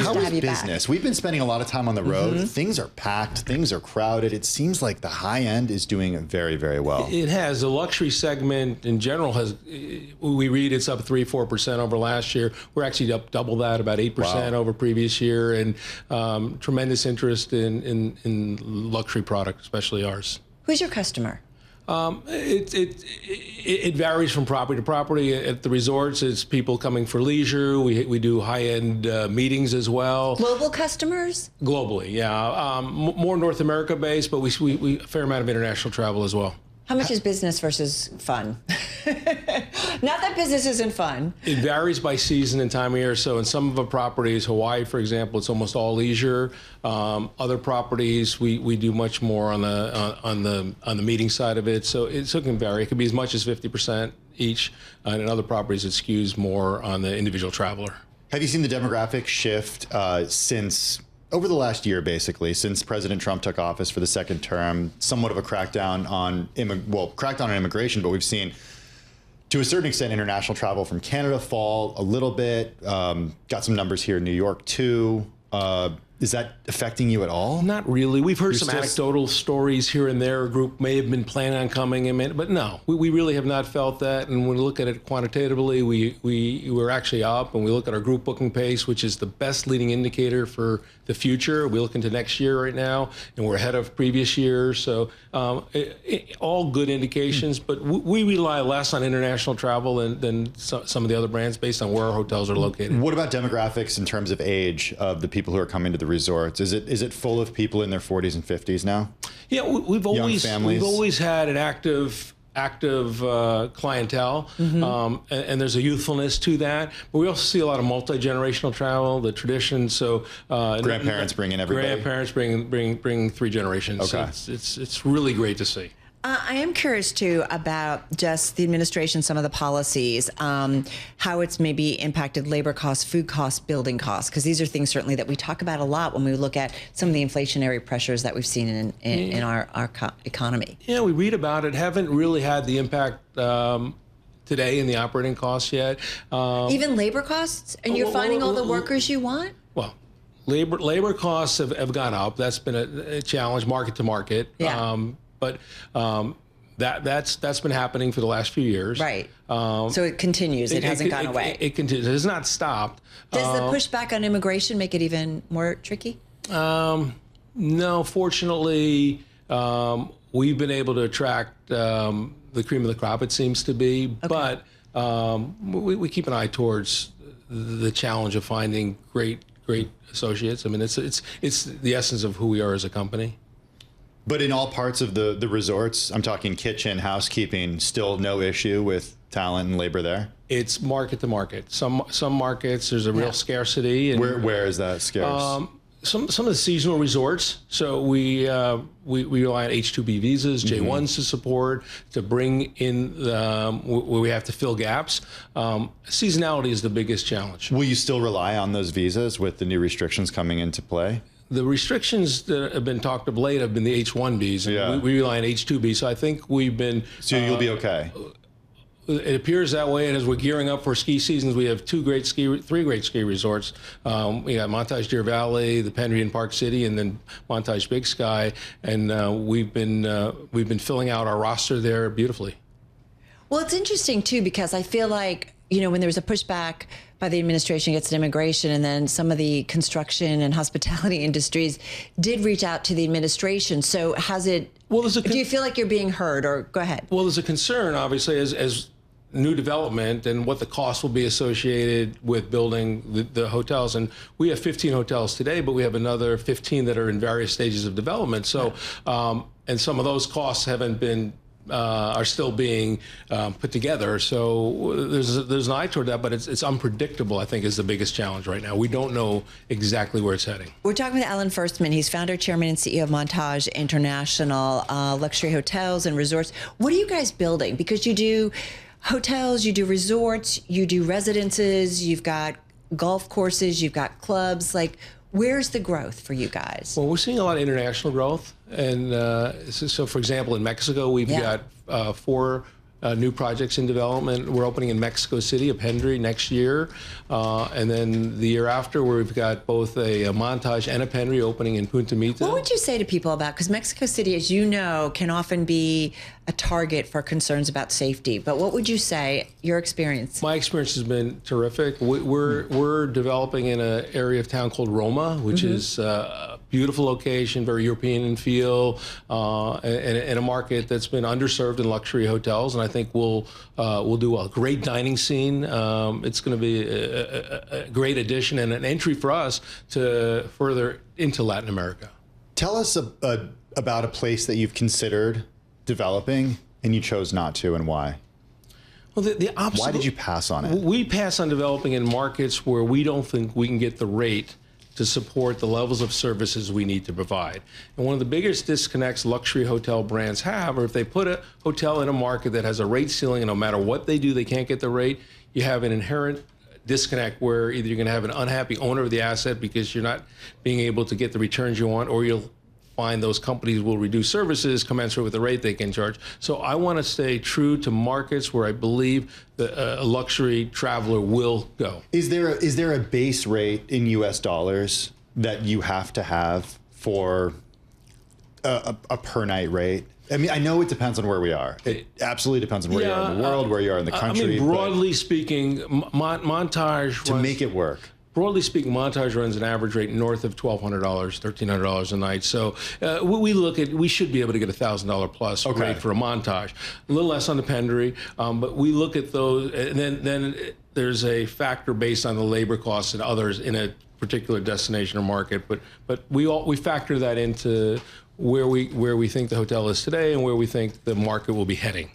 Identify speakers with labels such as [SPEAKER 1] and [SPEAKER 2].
[SPEAKER 1] nice
[SPEAKER 2] How
[SPEAKER 1] to
[SPEAKER 2] is
[SPEAKER 1] have you
[SPEAKER 2] business?
[SPEAKER 1] back.
[SPEAKER 2] We've been spending a lot of time on the road. Things are packed. Things are crowded. It seems like the high end is doing very, very well.
[SPEAKER 3] It has. The luxury segment in general has, we read it's up 3-4% over last year. We're actually up double that, about 8% over previous year, and tremendous interest in luxury products, especially ours.
[SPEAKER 1] Who's your customer?
[SPEAKER 3] It varies from property to property. At the resorts, it's people coming for leisure. We do high-end meetings as well.
[SPEAKER 1] Global customers?
[SPEAKER 3] Globally, yeah. More North America based, but we a fair amount of international travel as well.
[SPEAKER 1] How much is business versus fun? Not that business isn't fun.
[SPEAKER 3] It varies by season and time of year. So in some of the properties, Hawaii, for example, it's almost all leisure. Other properties, we do much more on the meeting side of it. So it can vary. It can be as much as 50% each. And in other properties, it skews more on the individual traveler.
[SPEAKER 2] Have you seen the demographic shift since over the last year, basically, since President Trump took office for the second term? Somewhat of a crackdown on immigration, but we've seen, to a certain extent, international travel from Canada fall a little bit. Got some numbers here in New York too. Is that affecting you at all?
[SPEAKER 3] Not really. We've heard some anecdotal stories here and there. A group may have been planning on coming in, but no, we really have not felt that. And when we look at it quantitatively, we're actually up. And we look at our group booking pace, which is the best leading indicator for the future. We look into next year right now, and we're ahead of previous years. So all good indications, but we rely less on international travel than some of the other brands based on where our hotels are located.
[SPEAKER 2] What about demographics in terms of age of the people who are coming to the resorts? Is it full of people in their 40s and 50s now?
[SPEAKER 3] Yeah, we've always had an active clientele, and there's a youthfulness to that. But we also see a lot of multi-generational travel, the tradition. So
[SPEAKER 2] grandparents bring in everybody.
[SPEAKER 3] Grandparents bring three generations.
[SPEAKER 2] Okay.
[SPEAKER 3] It's really great to see.
[SPEAKER 1] I am curious, too, about just the administration, some of the policies, how it's maybe impacted labor costs, food costs, building costs, because these are things certainly that we talk about a lot when we look at some of the inflationary pressures that we've seen in our economy.
[SPEAKER 3] Yeah, we read about it. Haven't really had the impact today in the operating costs yet.
[SPEAKER 1] Even labor costs? And you're finding all the workers you want?
[SPEAKER 3] Well, labor costs have gone up. That's been a challenge, market to market.
[SPEAKER 1] Yeah.
[SPEAKER 3] But that's been happening for the last few years.
[SPEAKER 1] Right. So it continues. It hasn't gone away.
[SPEAKER 3] It continues. It has not stopped.
[SPEAKER 1] Does the pushback on immigration make it even more tricky?
[SPEAKER 3] No. Fortunately, we've been able to attract the cream of the crop, it seems to be. Okay. But we keep an eye towards the challenge of finding great associates. I mean, it's the essence of who we are as a company.
[SPEAKER 2] But in all parts of the resorts, I'm talking kitchen, housekeeping, still no issue with talent and labor there?
[SPEAKER 3] It's market to market. Some markets, there's a real scarcity. And
[SPEAKER 2] where is that scarce?
[SPEAKER 3] Some of the seasonal resorts. So we rely on H-2B visas, J-1s to support, to bring in where we have to fill gaps. Seasonality is the biggest challenge.
[SPEAKER 2] Will you still rely on those visas with the new restrictions coming into play?
[SPEAKER 3] The restrictions that have been talked of late have been the H-1Bs. And we rely on H-2B. So I think we've been...
[SPEAKER 2] So you'll be okay?
[SPEAKER 3] It appears that way, and as we're gearing up for ski seasons, we have three great ski resorts. We got Montage Deer Valley, the Penry in Park City, and then Montage Big Sky, and we've been filling out our roster there beautifully.
[SPEAKER 1] Well, it's interesting too, because I feel like, you know, when there was a pushback by the administration against immigration, and then some of the construction and hospitality industries did reach out to the administration. So has it, do you feel like you're being heard, or go ahead?
[SPEAKER 3] Well, there's a concern, obviously, as new development and what the cost will be associated with building the hotels. And we have 15 hotels today, but we have another 15 that are in various stages of development. So, and some of those costs haven't been are still being put together. So there's an eye toward that, but it's unpredictable, I think, is the biggest challenge right now. We don't know exactly where it's heading. We're
[SPEAKER 1] talking with Alan Fuerstman. He's founder, chairman, and CEO of Montage International, luxury hotels and resorts. What are you guys building? Because you do hotels, you do resorts, you do residences, you've got golf courses, you've got clubs. Like, where's the growth for you guys?
[SPEAKER 3] Well, we're seeing a lot of international growth. And so for example, in Mexico, we've got 4 new projects in development. We're opening in Mexico City, a Pendry next year. And then the year after, we've got both a Montage and a Pendry opening in Punta Mita.
[SPEAKER 1] What would you say to people about, because Mexico City, as you know, can often be a target for concerns about safety, but what would you say, your experience?
[SPEAKER 3] My experience has been terrific. We're developing in an area of town called Roma, which is a beautiful location, very European in feel, and a market that's been underserved in luxury hotels, and I think we'll do a great dining scene. It's going to be a great addition and an entry for us to further into Latin America.
[SPEAKER 2] Tell us about a place that you've considered developing and you chose not to, and why?
[SPEAKER 3] Well, the opposite.
[SPEAKER 2] Why did you pass on it?
[SPEAKER 3] We pass on developing in markets where we don't think we can get the rate to support the levels of services we need to provide. And one of the biggest disconnects luxury hotel brands have, or if they put a hotel in a market that has a rate ceiling and no matter what they do, they can't get the rate, you have an inherent disconnect where either you're going to have an unhappy owner of the asset because you're not being able to get the returns you want, or you'll find those companies will reduce services commensurate with the rate they can charge. So I want to stay true to markets where I believe that a luxury traveler will go.
[SPEAKER 2] Is there a base rate in US dollars that you have to have for a per night rate? I mean, I know it depends on where we are. It absolutely depends on where you are in the world, where you are in the country.
[SPEAKER 3] I mean, broadly speaking, Montage
[SPEAKER 2] to make it work.
[SPEAKER 3] Broadly speaking, Montage runs an average rate north of $1,200, $1,300 a night. So we should be able to get a $1,000 plus rate for a Montage. A little less on the Pendry, but we look at those, and then there's a factor based on the labor costs and others in a particular destination or market. But we factor that into where we think the hotel is today and where we think the market will be heading.